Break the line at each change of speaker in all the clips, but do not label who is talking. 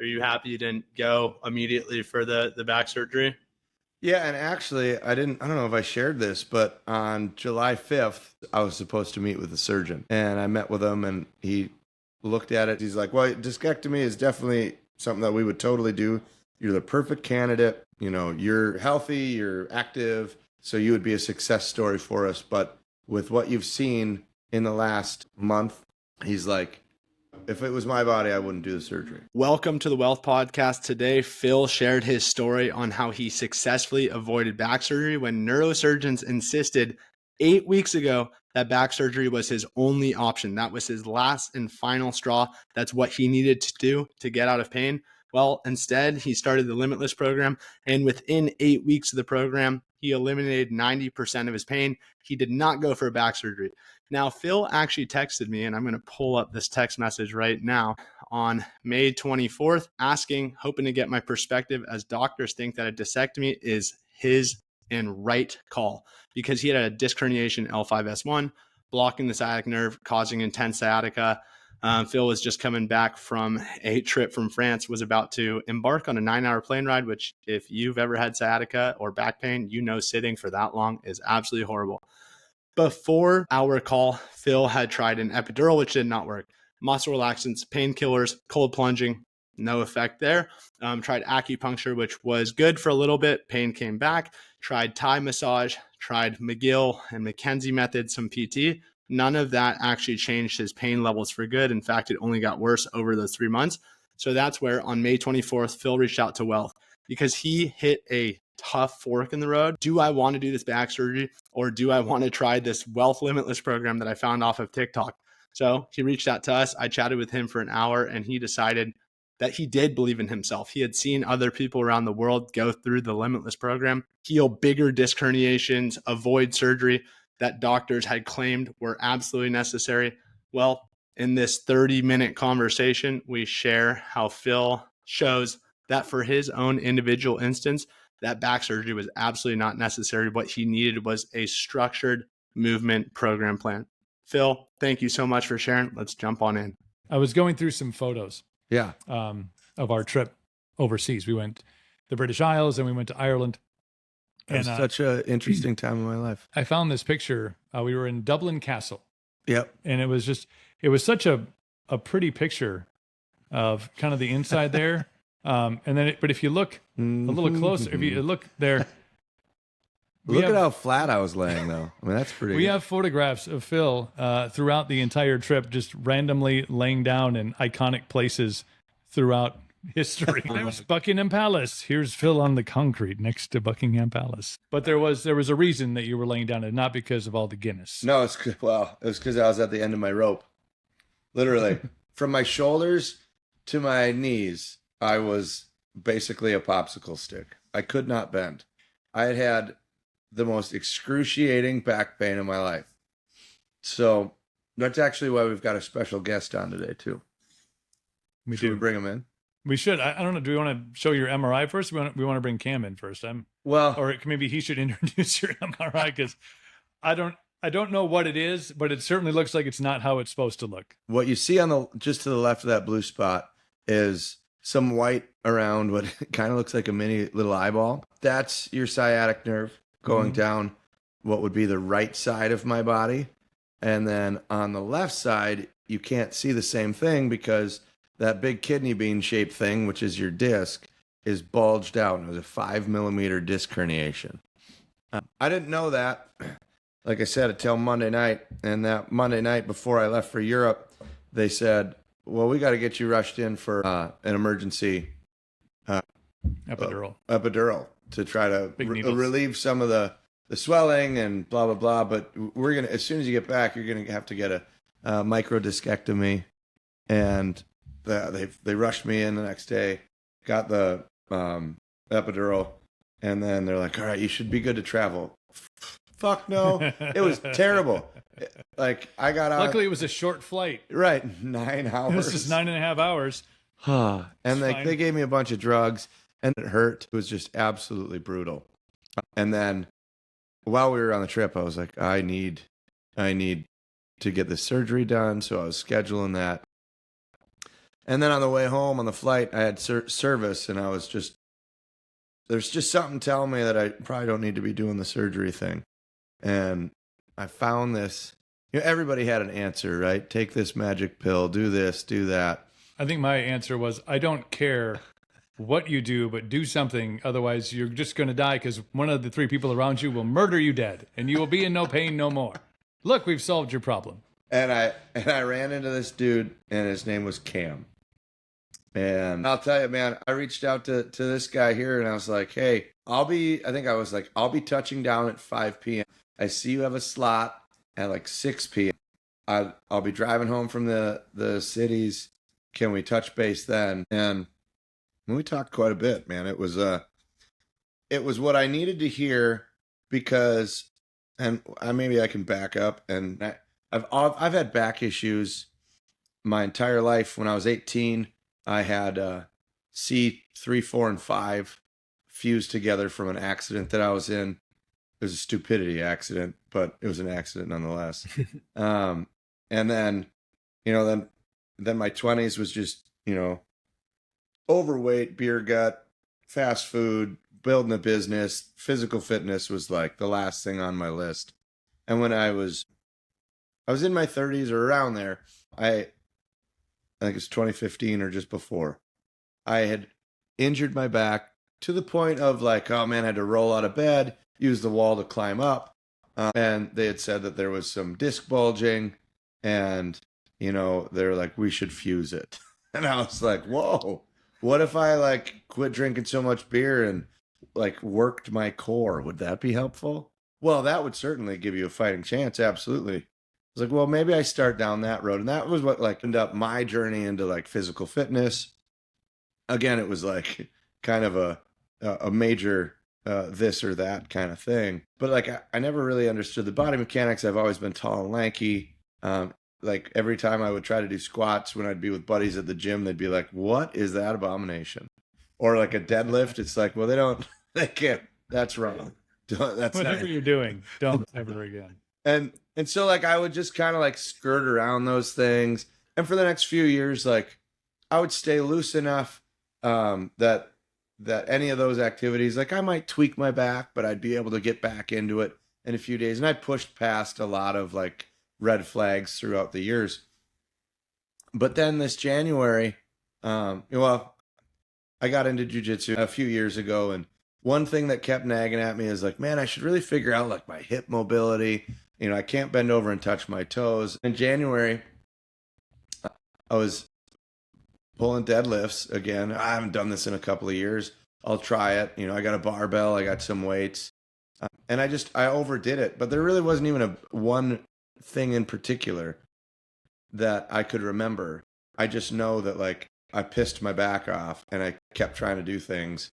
Are you happy you didn't go immediately for the back surgery?
Yeah, and actually, I don't know if I shared this, but on July 5th, I was supposed to meet with the surgeon. And I met with him, and he looked at it. He's like, well, discectomy is definitely something that we would totally do. You're the perfect candidate. You know, you're healthy, you're active, so you would be a success story for us. But with what you've seen in the last month, he's like, if it was my body, I wouldn't do the surgery.
Welcome to the Wealth Podcast. Today, Phil shared his story on how he successfully avoided back surgery when neurosurgeons insisted 8 weeks ago that back surgery was his only option. That was his last and final straw. That's what he needed to do to get out of pain. Well, instead, he started the Limitless program, and within 8 weeks of the program, he eliminated 90% of his pain. He did not go for back surgery. Now, Phil actually texted me, and I'm going to pull up this text message right now, on May 24th, hoping to get my perspective, as doctors think that a discectomy is his and right call because he had a disc herniation, L5-S1, blocking the sciatic nerve, causing intense sciatica. Phil was just coming back from a trip from France, was about to embark on a 9-hour plane ride, which if you've ever had sciatica or back pain, you know sitting for that long is absolutely horrible. Before our call, Phil had tried an epidural, which did not work. Muscle relaxants, painkillers, cold plunging, no effect there. Tried acupuncture, which was good for a little bit. Pain came back. Tried Thai massage, tried McGill and McKenzie method, some PT. None of that actually changed his pain levels for good. In fact, it only got worse over those 3 months. So that's where on May 24th, Phil reached out to Whealth because he hit a tough fork in the road. Do I want to do this back surgery, or do I want to try this Whealth Limitless program that I found off of TikTok? So he reached out to us. I chatted with him for an hour, and he decided that he did believe in himself. He had seen other people around the world go through the Limitless program, heal bigger disc herniations, avoid surgery that doctors had claimed were absolutely necessary. Well, in this 30-minute conversation, we share how Phil shows that for his own individual instance, that back surgery was absolutely not necessary. What he needed was a structured movement program plan. Phil, thank you so much for sharing. Let's jump on in.
I was going through some photos
Yeah.
of our trip overseas. We went the British Isles and we went to Ireland.
It was such an interesting time in my life.
I found this picture. We were in Dublin Castle.
Yep.
And it was such a pretty picture of kind of the inside there. But if you look a little closer, if you look there,
look at how flat I was laying, though. I mean, that's pretty.
We have photographs of Phil throughout the entire trip, just randomly laying down in iconic places throughout history. There's Buckingham Palace. Here's Phil on the concrete next to Buckingham Palace. But there was a reason that you were laying down, and not because of all the Guinness.
No, it was because I was at the end of my rope. Literally, from my shoulders to my knees, I was basically a popsicle stick. I could not bend. I had the most excruciating back pain in my life. So that's actually why we've got a special guest on today, too. Should we bring him in?
We should. I don't know. Do we want to show your MRI first? We want to bring Cam in first. Or maybe he should introduce your MRI, because I don't know what it is, but it certainly looks like it's not how it's supposed to look.
What you see on just to the left of that blue spot is some white around what kind of looks like a mini little eyeball. That's your sciatic nerve going down what would be the right side of my body. And then on the left side, you can't see the same thing because that big kidney bean shaped thing, which is your disc, is bulged out. It was a 5 millimeter disc herniation. I didn't know that, like I said, until Monday night. And that Monday night before I left for Europe, they said, well, we got to get you rushed in for an emergency epidural to try to relieve some of the swelling and blah, blah, blah. But we're going to, as soon as you get back, you're going to have to get a microdiscectomy. And they rushed me in the next day, got the epidural, and then they're like, all right, you should be good to travel. Fuck no. It was terrible. Like, I got out.
Luckily, it was a short flight.
Right. 9 hours.
It was just 9.5 hours.
And they gave me a bunch of drugs, and it hurt. It was just absolutely brutal. And then while we were on the trip, I was like, I need to get this surgery done. So I was scheduling that. And then on the way home on the flight, I had service, and I was just, there's just something telling me that I probably don't need to be doing the surgery thing. And I found this, everybody had an answer, right? Take this magic pill, do this, do that.
I think my answer was, I don't care what you do, but do something. Otherwise, you're just going to die because one of the 3 people around you will murder you dead, and you will be in no pain no more. Look, we've solved your problem.
And I ran into this dude, and his name was Cam. And I'll tell you, man, I reached out to this guy here, and I was like, hey, I'll be touching down at 5 p.m. I see you have a slot at like 6 p.m. I'll be driving home from the cities. Can we touch base then? And we talked quite a bit, man. It was what I needed to hear because, and maybe I can back up. And I've had back issues my entire life. When I was 18, I had C3, 4, and 5 fused together from an accident that I was in. It was a stupidity accident, but it was an accident nonetheless. And then, then my 20s was just, overweight, beer gut, fast food, building a business. Physical fitness was like the last thing on my list. And when I was in my 30s or around there, I think it's 2015 or just before, I had injured my back to the point of like, oh man, I had to roll out of bed, use the wall to climb up. And they had said that there was some disc bulging, and, they're like, we should fuse it. And I was like, whoa, what if I like quit drinking so much beer and like worked my core? Would that be helpful? Well, that would certainly give you a fighting chance. Absolutely. I was like, well, maybe I start down that road. And that was what like ended up my journey into like physical fitness. Again, it was like kind of a major this or that kind of thing. But like, I never really understood the body mechanics. I've always been tall and lanky. Like every time I would try to do squats when I'd be with buddies at the gym, they'd be like, what is that abomination? Or like a deadlift. It's like, well, they can't, that's wrong. That's
whatever
not,
you're doing, don't ever again.
And so like, I would just kind of like skirt around those things. And for the next few years, like I would stay loose enough, that any of those activities, like I might tweak my back, but I'd be able to get back into it in a few days. And I pushed past a lot of like red flags throughout the years. But then this January, I got into jiu-jitsu a few years ago, and one thing that kept nagging at me is like, man, I should really figure out like my hip mobility. I can't bend over and touch my toes. In January, I was pulling deadlifts again. I haven't done this in a couple of years. I'll try it. I got a barbell, I got some weights, and I overdid it. But there really wasn't even one thing in particular that I could remember. I just know that like I pissed my back off and I kept trying to do things.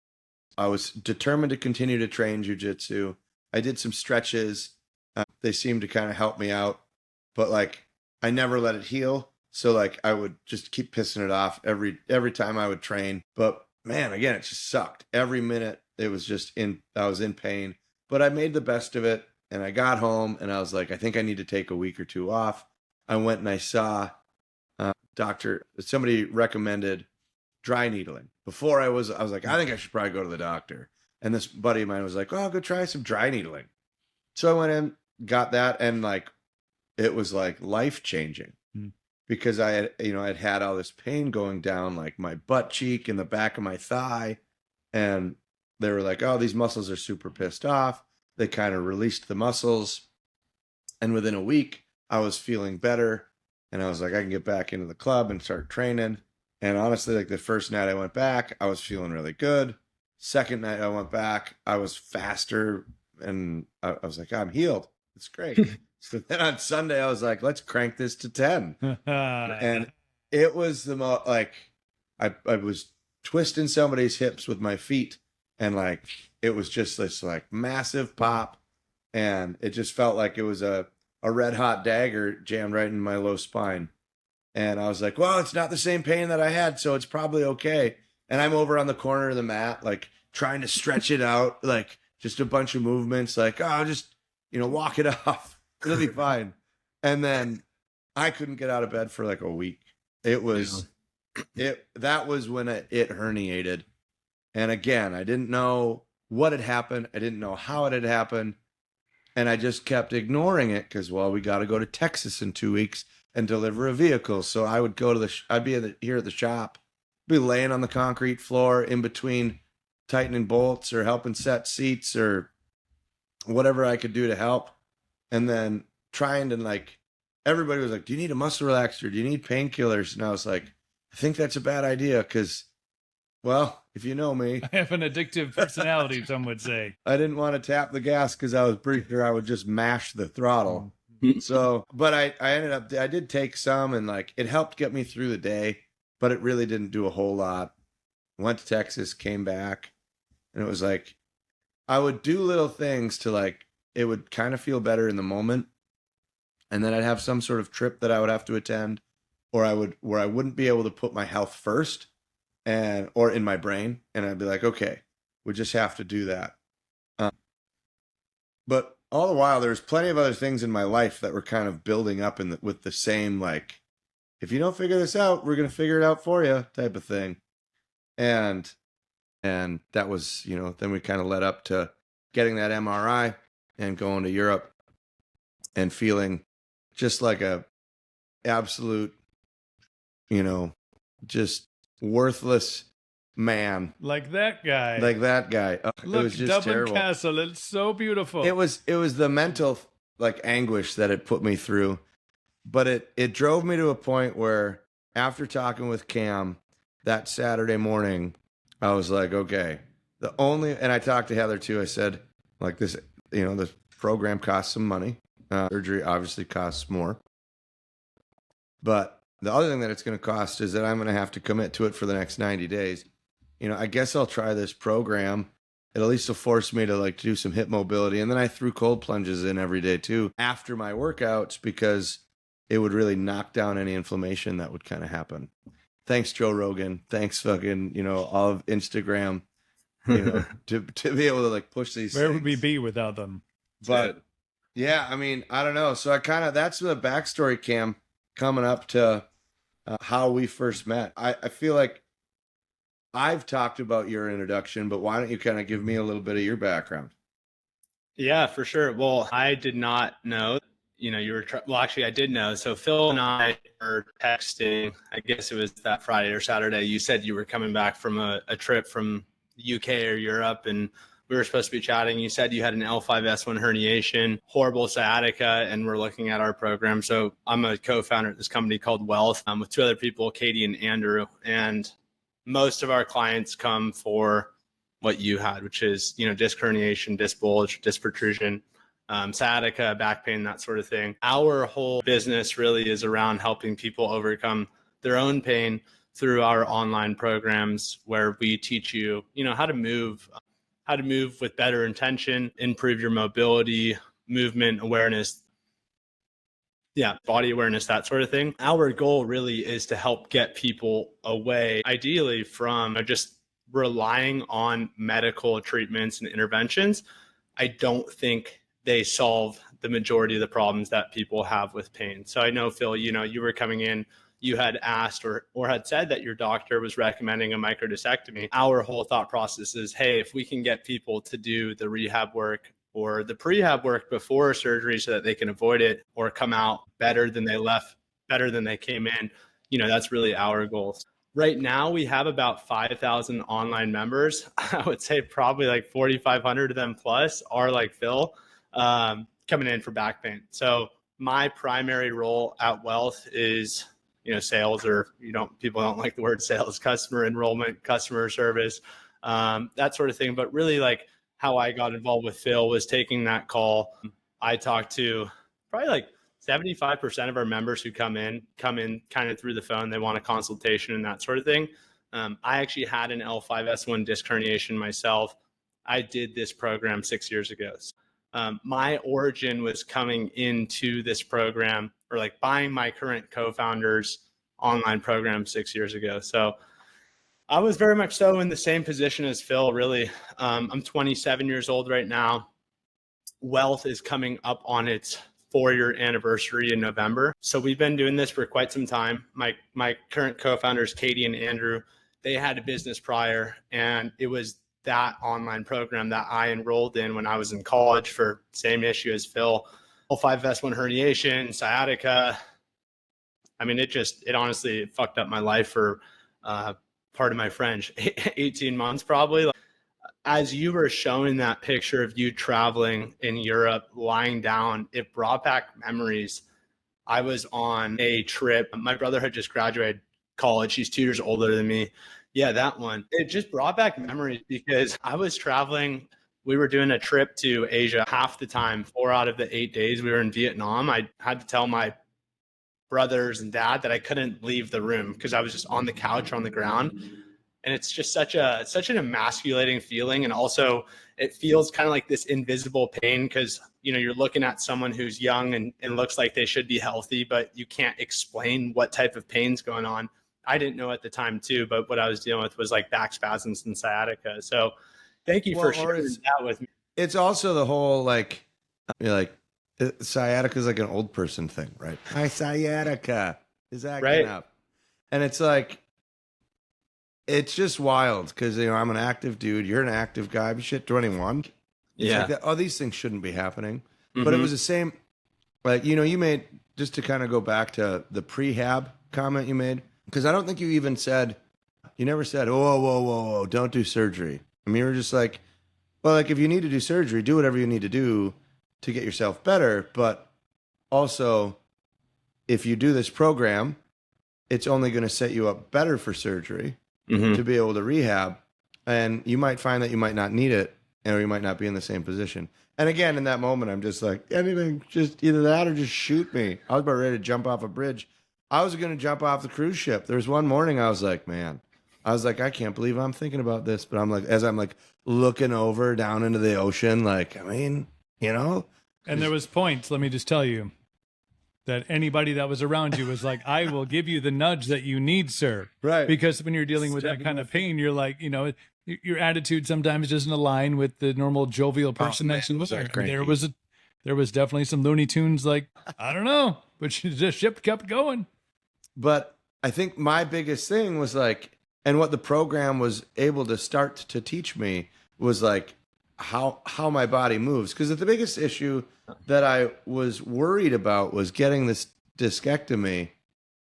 I was determined to continue to train jiu-jitsu. I did some stretches. They seemed to kind of help me out, but like I never let it heal. So like I would just keep pissing it off every time I would train. But man, again, it just sucked. Every minute it was just I was in pain, but I made the best of it. And I got home and I was like, I think I need to take a week or two off. I went and I saw somebody recommended dry needling. Before I was like, I think I should probably go to the doctor. And this buddy of mine was like, oh, go try some dry needling. So I went in, got that, and like, it was like life-changing because I had all this pain going down like my butt cheek and the back of my thigh. And they were like, oh, these muscles are super pissed off. They kind of released the muscles. And within a week, I was feeling better. And I was like, I can get back into the club and start training. And honestly, like the first night I went back, I was feeling really good. Second night I went back, I was faster. And I was like, I'm healed. It's great. So then on Sunday, I was like, let's crank this to 10. And it was the most, like, I was twisting somebody's hips with my feet. And like, it was just this like massive pop, and it just felt like it was a red hot dagger jammed right in my low spine. And I was like, well, it's not the same pain that I had, so it's probably okay. And I'm over on the corner of the mat, like trying to stretch it out, like just a bunch of movements, like, oh, just, walk it off. It'll be fine. And then I couldn't get out of bed for like a week. It was that was when it herniated. And again, I didn't know what had happened. I didn't know how it had happened. And I just kept ignoring it because, well, we got to go to Texas in 2 weeks and deliver a vehicle. So I would go to I'd be here at the shop, be laying on the concrete floor in between tightening bolts or helping set seats or whatever I could do to help. And then trying to, like, everybody was like, do you need a muscle relaxer? Do you need painkillers? And I was like, I think that's a bad idea because, well, if you know me,
I have an addictive personality, some would say.
I didn't want to tap the gas because I was pretty sure I would just mash the throttle. So, but I did take some, and like it helped get me through the day, but it really didn't do a whole lot. Went to Texas, came back, and it was like I would do little things to, like, it would kind of feel better in the moment. And then I'd have some sort of trip that I would have to attend, or where I wouldn't be able to put my health first or in my brain. And I'd be like, okay, we just have to do that. But all the while, there's plenty of other things in my life that were kind of building up with the same, like, if you don't figure this out, we're going to figure it out for you type of thing. And that was, then we kind of led up to getting that MRI and going to Europe and feeling just like a absolute, just worthless man.
Like that guy.
Look, it was just
Dublin
terrible.
Castle, it's so beautiful.
It was the mental, like, anguish that it put me through. But it drove me to a point where, after talking with Cam that Saturday morning, I was like, okay, and I talked to Heather too. I said, like, this, the program costs some money. Surgery obviously costs more. But the other thing that it's going to cost is that I'm going to have to commit to it for the next 90 days. I guess I'll try this program. It at least will force me to, like, do some hip mobility. And then I threw cold plunges in every day too after my workouts, because it would really knock down any inflammation that would kind of happen. Thanks, Joe Rogan. Thanks, fucking, all of Instagram, to be able to, like, push these
Where
things.
would we be without them?
But yeah, I mean, I don't know. So that's the backstory, Cam, coming up to how we first met. I feel like I've talked about your introduction, but why don't you kind of give me a little bit of your background?
Yeah, for sure. Well, I did not know, actually I did know. So Phil and I were texting, I guess it was that Friday or Saturday. You said you were coming back from a trip from the UK or Europe, and we were supposed to be chatting. You said you had an L5-S1 herniation, horrible sciatica, and we're looking at our program. So I'm a co-founder at this company called Whealth with two other people, Katie and Andrew. And most of our clients come for what you had, which is, disc herniation, disc bulge, disc protrusion, sciatica, back pain, that sort of thing. Our whole business really is around helping people overcome their own pain through our online programs, where we teach you, how to move with better intention, improve your mobility, movement awareness, body awareness, that sort of thing. Our goal really is to help get people away, ideally, from just relying on medical treatments and interventions. I don't think they solve the majority of the problems that people have with pain. So I know, Phil, you were coming in, you had asked or had said that your doctor was recommending a microdiscectomy. Our whole thought process is, hey, if we can get people to do the rehab work or the prehab work before surgery so that they can avoid it or come out better than they left, better than they came in, that's really our goal. Right now, we have about 5,000 online members. I would say probably like 4,500 of them plus are like Phil, coming in for back pain. So my primary role at Whealth is, sales, or people don't like the word sales, customer enrollment, customer service, that sort of thing. But really, like, how I got involved with Phil was taking that call. I talked to probably like 75% of our members who come in kind of through the phone. They want a consultation and that sort of thing. I actually had an L5-S1 disc herniation myself. I did this program 6 years ago. My origin was coming into this program, or like buying my current co-founder's online program 6 years ago. So I was very much so in the same position as Phil, really. I'm 27 years old right now. Whealth is coming up on its 4-year anniversary in November. So we've been doing this for quite some time. My current co-founders, Katie and Andrew, they had a business prior, and it was that online program that I enrolled in when I was in college for same issue as Phil, L5-S1 herniation, sciatica. I mean, it honestly fucked up my life for, pardon my French, 18 months probably. As you were showing that picture of you traveling in Europe, lying down, it brought back memories. I was on a trip. My brother had just graduated college. He's 2 years older than me. Yeah, that one. It just brought back memories because I was traveling. We were doing a trip to Asia half the time. 4 out of the 8 days we were in Vietnam. I had to tell my brothers and dad that I couldn't leave the room because I was just on the couch on the ground. And it's just such an emasculating feeling. And also it feels kind of like this invisible pain because, you're looking at someone who's young and looks like they should be healthy, but you can't explain what type of pain's going on. I didn't know at the time too, but what I was dealing with was like back spasms and sciatica. So thank you for sharing that with me.
It's also the whole, sciatica is like an old person thing, right? My sciatica is acting
Right.
up. And it's like, it's just wild because, I'm an active dude. You're an active guy. But shit, 21. It's
Yeah.
like that, oh, these things shouldn't be happening. But it was the same, you made, just to kind of go back to the prehab comment you made, because I don't think you never said, whoa, don't do surgery. I mean, you were just like, well, if you need to do surgery, do whatever you need to do to get yourself better. But also, if you do this program, it's only going to set you up better for surgery. To be able to rehab, and you might find that you might not need it, or you might not be in the same position. And again, in that moment, I'm just like, anything, just either that or just shoot me. I was about ready to jump off a bridge. I was going to jump off the cruise ship. There was one morning I was like, I can't believe I'm thinking about this. But I'm like, as I'm like looking over down into the ocean,
And there was points, let me just tell you, that anybody that was around you was like, I will give you the nudge that you need, sir.
Right.
Because when you're dealing with that kind of pain, you're like, your attitude sometimes doesn't align with the normal jovial person next to you. There was definitely some Looney Tunes, like, I don't know, but the ship kept going.
But I think my biggest thing was like, and what the program was able to start to teach me was like how my body moves. Because the biggest issue that I was worried about was getting this discectomy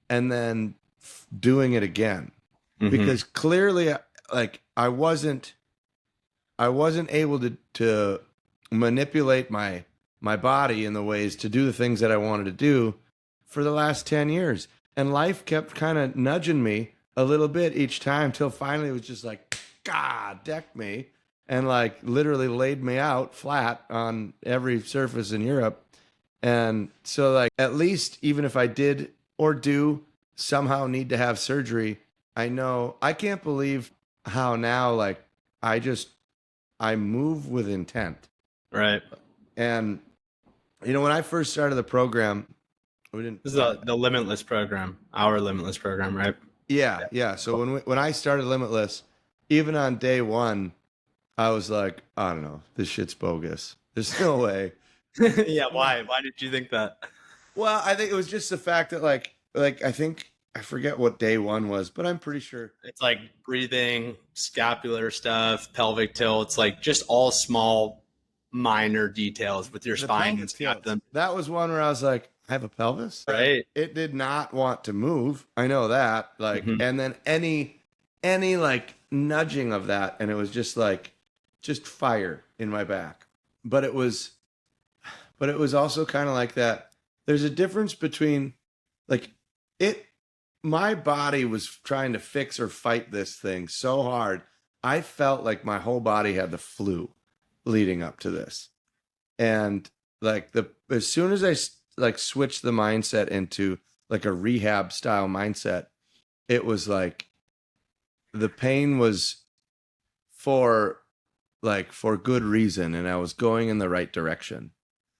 and then doing it again. Because clearly, I wasn't able to manipulate my body in the ways to do the things that I wanted to do for the last 10 years. And life kept kind of nudging me a little bit each time till finally it was just like, God, deck me. And literally laid me out flat on every surface in Europe. And so at least even if I did or do somehow need to have surgery, I can't believe how now I move with intent.
Right.
And when I first started the program,
This is the Limitless program, our Limitless program, right?
Yeah. So when I started Limitless, even on day one, I was like, I don't know, this shit's bogus. There's no way.
Yeah, why? Why did you think that?
Well, I think it was just the fact that I forget what day one was, but I'm pretty sure
It's like breathing, scapular stuff, pelvic tilts, like just all small, minor details with your spine and scapula.
That was one where I was like, I have a pelvis,
Right?
It did not want to move. I know that. And then any nudging of that, and it was just fire in my back. But it was also kind of like that. There's a difference between my body was trying to fix or fight this thing so hard. I felt like my whole body had the flu leading up to this. And as soon as I switched the mindset into a rehab style mindset, it was the pain was for good reason, and I was going in the right direction.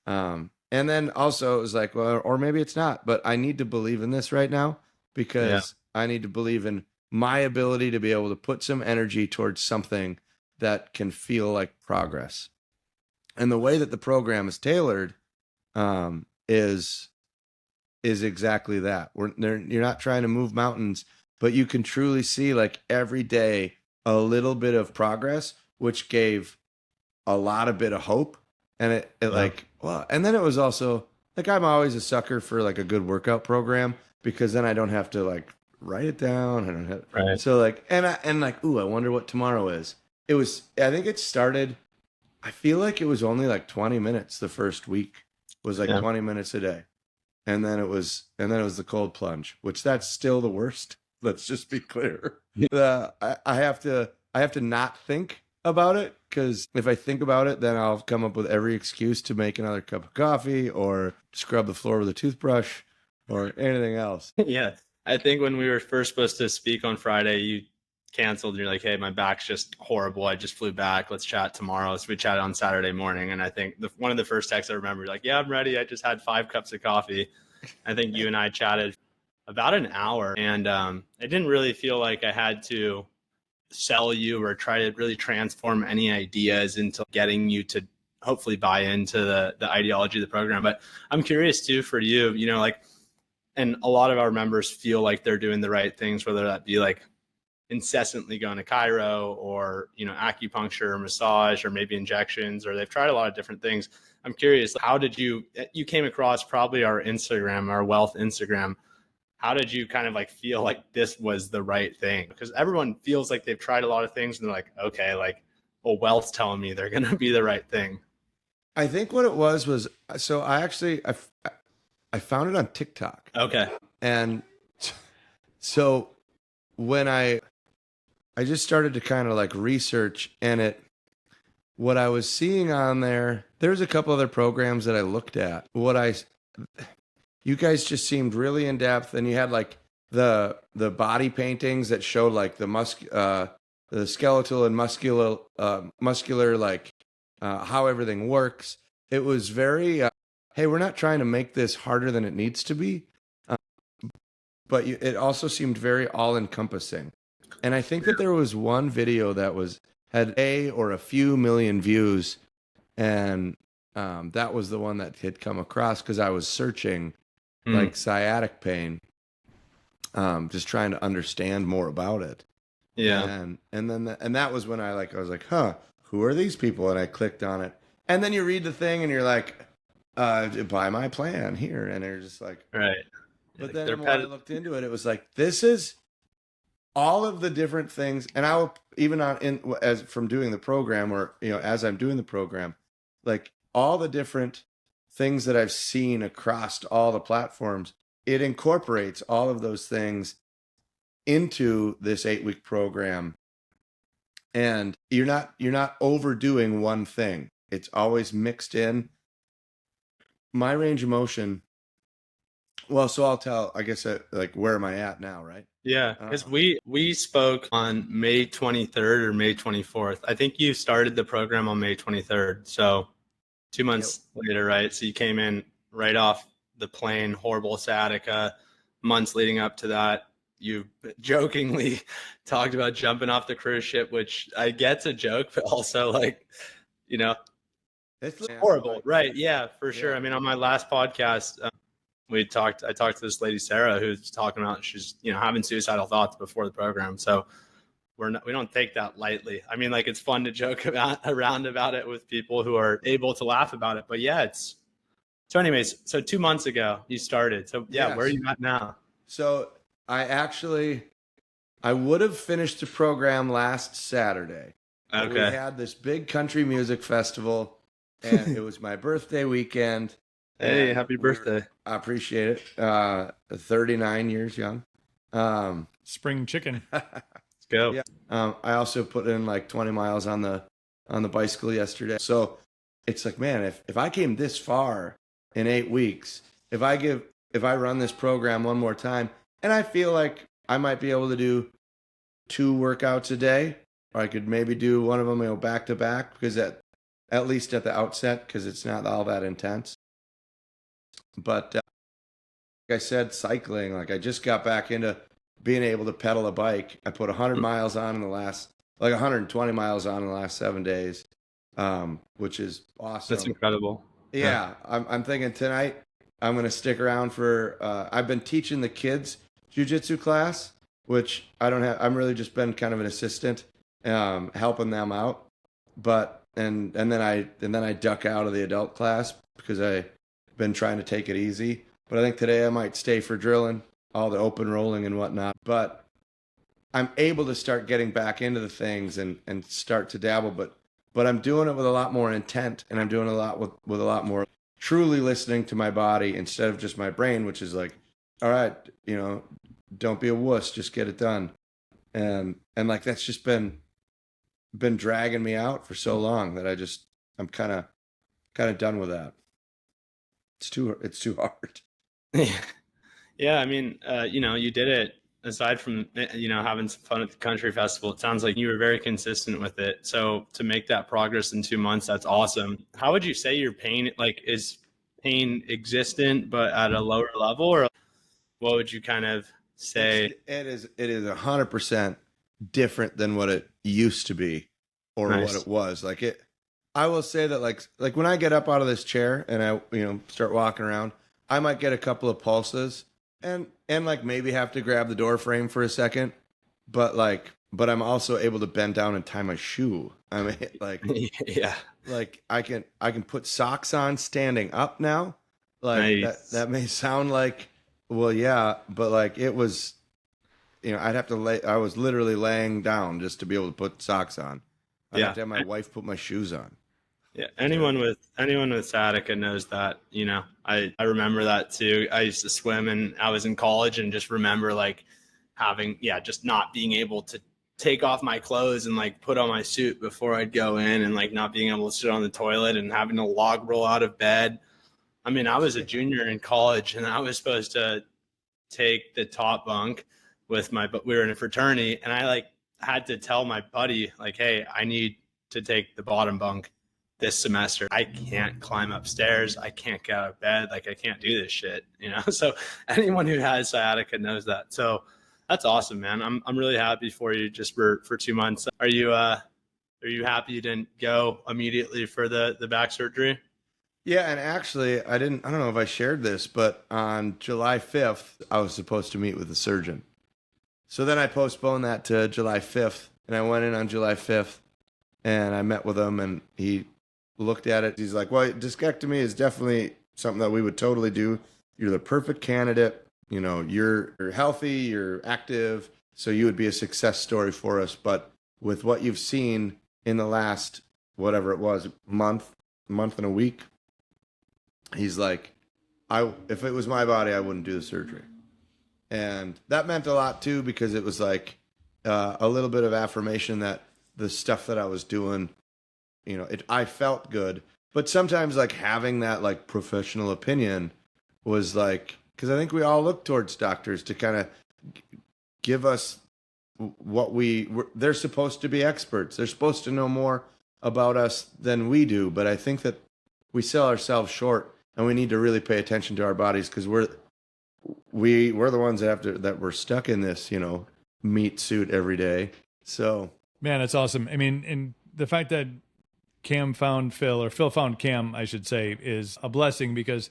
And then also it was like, well, or maybe it's not, but I need to believe in this right now because I need to believe in my ability to be able to put some energy towards something that can feel like progress. And the way that the program is tailored, is exactly that. You're not trying to move mountains, but you can truly see like every day a little bit of progress, which gave a lot of bit of hope. And it like, well, and then it was also like, I'm always a sucker for like a good workout program, because then I don't have to like write it down. I don't have,
Right.
so like, and like, ooh, I wonder what tomorrow is. I think it started, I feel like it was only like 20 minutes the first week, was like 20 minutes a day. And then it was the cold plunge, which that's still the worst. Let's just be clear. I have to not think about it, because if I think about it, then I'll come up with every excuse to make another cup of coffee or scrub the floor with a toothbrush or anything else.
Yeah. I think when we were first supposed to speak on Friday, you canceled and you're like, hey, my back's just horrible. I just flew back. Let's chat tomorrow. So we chatted on Saturday morning. And I think one of the first texts I remember, like, yeah, I'm ready. I just had 5 cups of coffee. I think you and I chatted about an hour, and it didn't really feel like I had to sell you or try to really transform any ideas into getting you to hopefully buy into the ideology of the program. But I'm curious too, for you, you know, like, and a lot of our members feel like they're doing the right things, whether that be like incessantly going to chiro or, you know, acupuncture or massage or maybe injections, or they've tried a lot of different things. I'm curious, how did you came across probably our Instagram, our Whealth Instagram. How did you kind of like feel like this was the right thing? Because everyone feels like they've tried a lot of things and they're like, okay, like, well, Whealth's telling me they're going to be the right thing.
I think what it was, so I found it on TikTok.
Okay.
And so when I just started to kind of like research, and what I was seeing on there's a couple other programs that I looked at. You guys just seemed really in depth, and you had like the body paintings that showed like the skeletal and muscular like how everything works. It was very hey, we're not trying to make this harder than it needs to be, but it also seemed very all encompassing. And I think that there was one video that had a few million views, and that was the one that had come across because I was searching like sciatic pain, just trying to understand more about it.
Yeah.
And that was when I was like, huh, who are these people? And I clicked on it, and then you read the thing and you're like, buy my plan here, and they're just like,
right.
But then when I looked into it, it was like, this is all of the different things. And I will, even as from doing the program, or, you know, as I'm doing the program, like all the different things that I've seen across all the platforms, it incorporates all of those things into this 8-week program. And you're not overdoing one thing. It's always mixed in. My range of motion. Well, so I'll tell, I guess, like, where am I at now, right?
Yeah, because we spoke on May 23rd or May 24th. I think you started the program on May 23rd. So 2 months later, right? So you came in right off the plane, horrible sciatica. Months leading up to that, you jokingly talked about jumping off the cruise ship, which I get's a joke, but also like, you know, it's horrible, like, right? Yeah, for sure. I mean, on my last podcast, I talked to this lady, Sarah, who's talking about she's, you know, having suicidal thoughts before the program. So we don't take that lightly. I mean, like, it's fun to joke around about it with people who are able to laugh about it. But yeah, so anyways, so 2 months ago you started. So yeah, yes. Where are you at now?
So I would have finished the program last Saturday.
Okay.
We had this big country music festival, and it was my birthday weekend.
Hey, happy birthday.
I appreciate it. 39 years young.
Spring chicken.
Let's go.
Yeah. I also put in like 20 miles on the bicycle yesterday. So it's like, man, if I came this far in 8 weeks, if I run this program one more time, and I feel like I might be able to do 2 workouts a day, or I could maybe do one of them, you know, back to back, because at least at the outset, because it's not all that intense. But like I said, cycling, like I just got back into being able to pedal a bike. I put 100 miles on in the last, like 120 miles on in the last 7 days, which is awesome.
That's incredible.
Yeah. I'm thinking tonight I'm going to stick around for, I've been teaching the kids jujitsu class, which I don't have. I'm really just been kind of an assistant, helping them out. But, and then I duck out of the adult class because I've been trying to take it easy. But I think today I might stay for drilling, all the open rolling and whatnot. But I'm able to start getting back into the things and start to dabble, but I'm doing it with a lot more intent, and I'm doing a lot with a lot more truly listening to my body instead of just my brain, which is like, all right, don't be a wuss, just get it done. And like that's just been dragging me out for so long that I'm kind of done with that. It's too hard.
Yeah, I mean, you did it aside from, having some fun at the country festival. It sounds like you were very consistent with it. So to make that progress in 2 months, that's awesome. How would you say your pain, like, is pain existent, but at a lower level, or what would you kind of say?
It is 100% different than what it used to be or
Nice.
what it was. I will say that like when I get up out of this chair and I, start walking around, I might get a couple of pulses and like maybe have to grab the door frame for a second, but I'm also able to bend down and tie my shoe. I mean, like,
Yeah.
like I can put socks on standing up now. Like
Nice.
that may sound like, well, yeah, but like it was, I'd have to I was literally laying down just to be able to put socks on. I'd have to have my wife put my shoes on.
Yeah, anyone with sciatica knows that. I remember that too. I used to swim, and I was in college, and just remember like having, just not being able to take off my clothes and like put on my suit before I'd go in, and like not being able to sit on the toilet and having to log roll out of bed. I mean, I was a junior in college, and I was supposed to take the top bunk but we were in a fraternity, and I like had to tell my buddy like, hey, I need to take the bottom bunk this semester. I can't climb upstairs. I can't get out of bed. Like I can't do this shit, So anyone who has sciatica knows that. So that's awesome, man. I'm really happy for you just for 2 months. Are you happy you didn't go immediately for the back surgery?
Yeah, and actually, I don't know if I shared this, but on July 5th, I was supposed to meet with the surgeon. So then I postponed that to July 5th, and I went in on July 5th, and I met with him, and he looked at it. He's like, well, discectomy is definitely something that we would totally do. You're the perfect candidate. You're healthy, you're active, so you would be a success story for us. But with what you've seen in the last, whatever it was, month and a week, he's like, if it was my body, I wouldn't do the surgery. And that meant a lot too, because it was like a little bit of affirmation that the stuff that I was doing, I felt good. But sometimes like having that like professional opinion was like, because I think we all look towards doctors to kind of give us what they're supposed to be experts. They're supposed to know more about us than we do. But I think that we sell ourselves short, and we need to really pay attention to our bodies, because we're the ones that we're stuck in this, meat suit every day. So,
man, that's awesome. I mean, and the fact that Cam found Phil, or Phil found Cam, I should say, is a blessing, because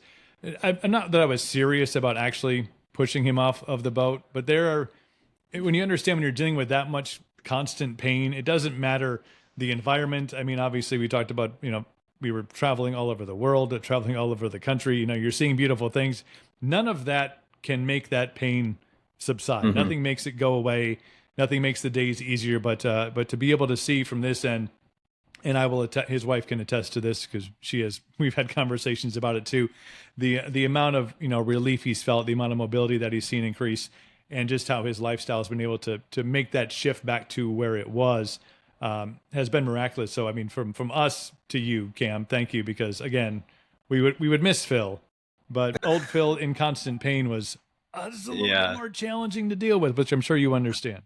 I'm not that I was serious about actually pushing him off of the boat, but when you understand when you're dealing with that much constant pain, it doesn't matter the environment. I mean, obviously we talked about, we were traveling all over the world, traveling all over the country, you're seeing beautiful things. None of that can make that pain subside. Mm-hmm. Nothing makes it go away. Nothing makes the days easier, but to be able to see from this end, and I will his wife can attest to this, because we've had conversations about it too, the amount of relief he's felt, the amount of mobility that he's seen increase, and just how his lifestyle has been able to make that shift back to where it was, has been miraculous. So I mean, from us to you, Cam, thank you, because again, we would miss Phil, but old Phil in constant pain was a little bit more challenging to deal with, which I'm sure you understand.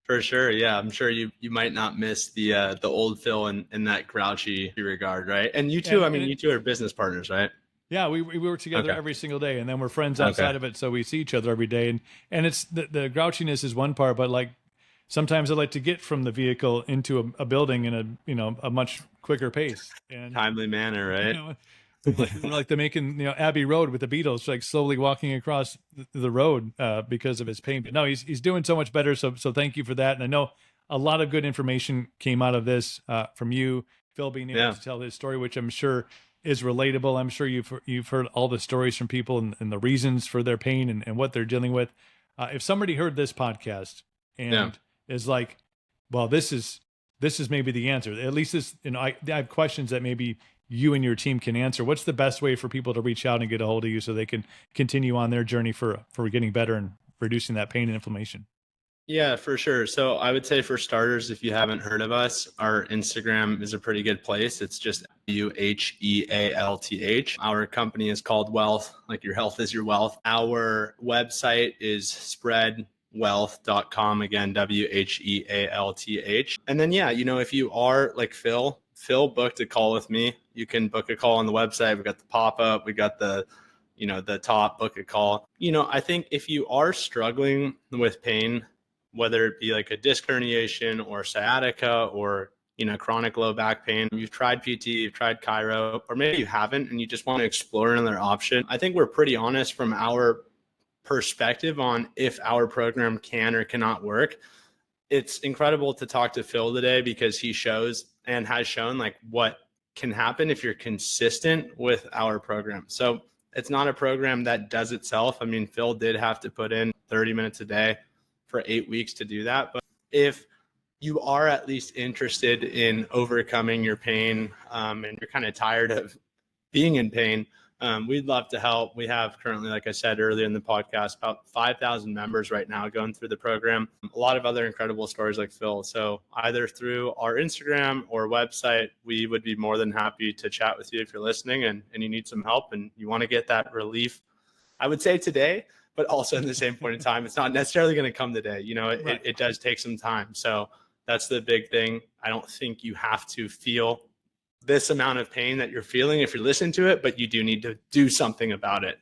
For sure, yeah. I'm sure you might not miss the old Phil in that grouchy regard, right? And you two, you two are business partners, right?
Yeah, we work together every single day, and then we're friends outside of it, so we see each other every day. And it's the grouchiness is one part, but like sometimes I like to get from the vehicle into a building in a much quicker pace and
timely manner, right?
like they're making, Abbey Road with the Beatles, like slowly walking across the road because of his pain. But no, he's doing so much better. So thank you for that. And I know a lot of good information came out of this from you, Phil, being able to tell his story, which I'm sure is relatable. I'm sure you've heard all the stories from people and the reasons for their pain and what they're dealing with. If somebody heard this podcast and is like, well, this is maybe the answer. At least this, I have questions that maybe you and your team can answer. What's the best way for people to reach out and get a hold of you so they can continue on their journey for getting better and reducing that pain and inflammation?
Yeah, for sure. So I would say for starters, if you haven't heard of us, our Instagram is a pretty good place. It's just WHEALTH. Our company is called Whealth, like your health is your wealth. Our website is spreadwealth.com. Again, WHEALTH. And then, if you are like Phil booked a call with me. You can book a call on the website. We got the pop-up. We got the top book a call. I think if you are struggling with pain, whether it be like a disc herniation or sciatica or, chronic low back pain, you've tried PT, you've tried chiro, or maybe you haven't and you just want to explore another option. I think we're pretty honest from our perspective on if our program can or cannot work. It's incredible to talk to Phil today because he shows and has shown like what can happen if you're consistent with our program. So it's not a program that does itself. I mean, Phil did have to put in 30 minutes a day for 8 weeks to do that. But if you are at least interested in overcoming your pain and you're kind of tired of being in pain, we'd love to help. We have currently, like I said earlier in the podcast, about 5,000 members right now going through the program. A lot of other incredible stories like Phil. So either through our Instagram or website, we would be more than happy to chat with you if you're listening and you need some help and you want to get that relief. I would say today, but also in the same point in time, it's not necessarily going to come today. It does take some time. So that's the big thing. I don't think you have to feel this amount of pain that you're feeling if you're listening to it, but you do need to do something about it.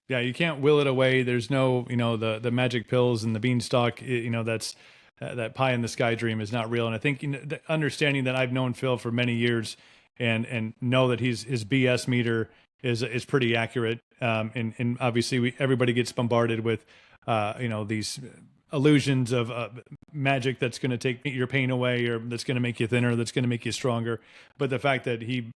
Yeah, you can't will it away. There's no, the magic pills and the beanstalk, that's that pie in the sky dream is not real. And I think the understanding that I've known Phil for many years and know that his BS meter is pretty accurate. And obviously everybody gets bombarded with, these illusions of magic that's going to take your pain away or that's going to make you thinner, that's going to make you stronger. But the fact that he,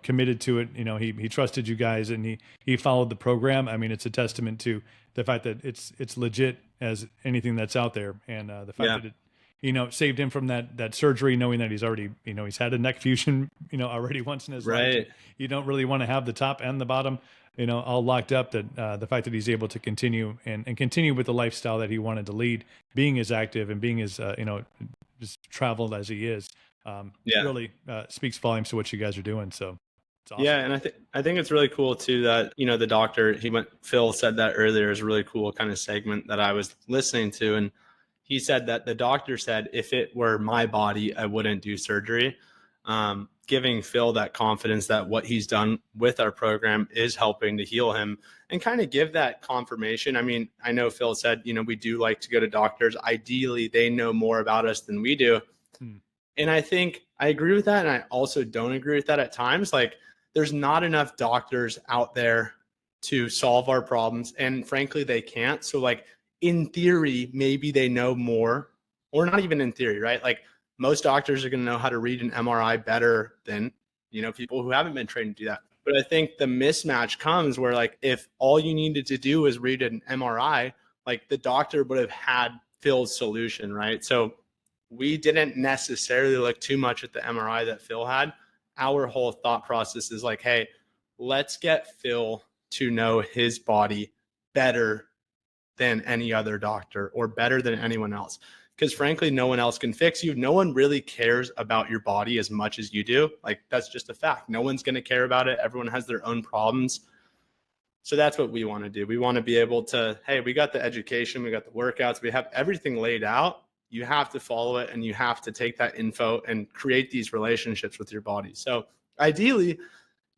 committed to it, he trusted you guys and he followed the program. I mean, it's a testament to the fact that it's legit as anything that's out there. And the fact that it, saved him from that surgery, knowing that he's already, he's had a neck fusion, already once in his life. You don't really want to have the top and the bottom, all locked up. That the fact that he's able to continue and continue with the lifestyle that he wanted to lead, being as active and being as, just traveled as he is, really speaks volumes to what you guys are doing. So it's awesome.
Yeah. And I think it's really cool too that, the doctor, Phil said that earlier is a really cool kind of segment that I was listening to. And he said that the doctor said, if it were my body, I wouldn't do surgery. Giving Phil that confidence that what he's done with our program is helping to heal him and kind of give that confirmation. I mean, I know Phil said, we do like to go to doctors. Ideally, they know more about us than we do. And I think I agree with that. And I also don't agree with that at times. Like there's not enough doctors out there to solve our problems. And frankly, they can't. So like in theory, maybe they know more, or not even in theory, right? Like most doctors are going to know how to read an MRI better than, people who haven't been trained to do that. But I think the mismatch comes where like, if all you needed to do is read an MRI, like the doctor would have had Phil's solution, right? So we didn't necessarily look too much at the MRI that Phil had. Our whole thought process is like, hey, let's get Phil to know his body better than any other doctor or better than anyone else. Because frankly, no one else can fix you. No one really cares about your body as much as you do. Like that's just a fact. No one's going to care about it. Everyone has their own problems. So that's what we want to do. We want to be able to, hey, we got the education, we got the workouts, we have everything laid out. You have to follow it and you have to take that info and create these relationships with your body. So ideally,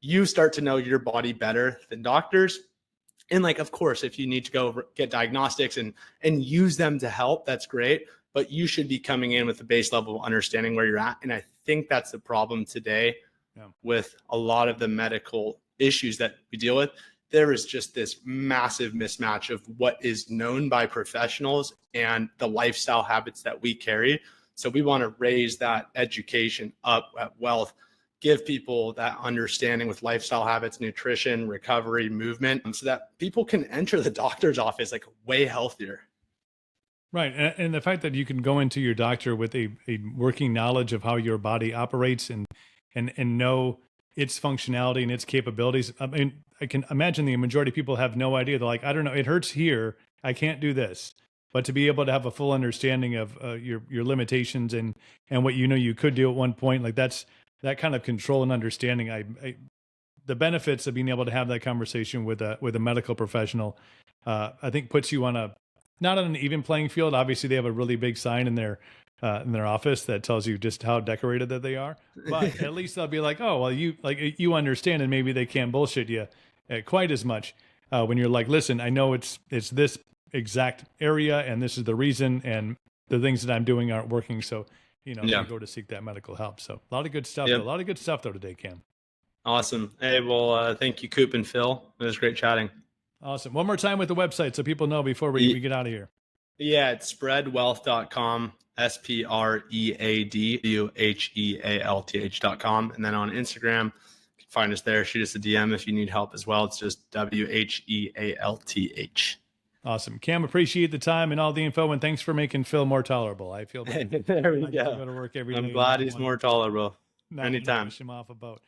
you start to know your body better than doctors. And like, of course, if you need to go get diagnostics and use them to help, that's great. But you should be coming in with a base level of understanding where you're at. And I think that's the problem today with a lot of the medical issues that we deal with. There is just this massive mismatch of what is known by professionals and the lifestyle habits that we carry. So we want to raise that education up at Whealth, give people that understanding with lifestyle habits, nutrition, recovery, movement, so that people can enter the doctor's office like way healthier.
Right. And the fact that you can go into your doctor with a working knowledge of how your body operates and know its functionality and its capabilities. I mean, I can imagine the majority of people have no idea. They're like, I don't know, it hurts here, I can't do this. But to be able to have a full understanding of your limitations and what you could do at one point, like that kind of control and understanding. The benefits of being able to have that conversation with a medical professional, I think puts you on not on an even playing field. Obviously, they have a really big sign in their office that tells you just how decorated that they are. But at least they'll be like, oh, well, you understand, and maybe they can't bullshit you quite as much when you're like, listen, I know it's this exact area, and this is the reason, and the things that I'm doing aren't working. So, you go to seek that medical help. So a lot of good stuff.
Yep.
A lot of good stuff though today, Cam.
Awesome. Hey, well, thank you, Coop and Phil. It was great chatting.
Awesome. One more time with the website so people know before we get out of here.
Yeah, it's spreadwealth.com, SPREADWHEALTH.com. And then on Instagram, you can find us there. Shoot us a DM if you need help as well. It's just WHEALTH.
Awesome. Cam, appreciate the time and all the info, and thanks for making Phil more tolerable. I feel
there we go.
Go to work every day.
I'm glad he's more tolerable.
Not
Anytime.
Push him off a boat.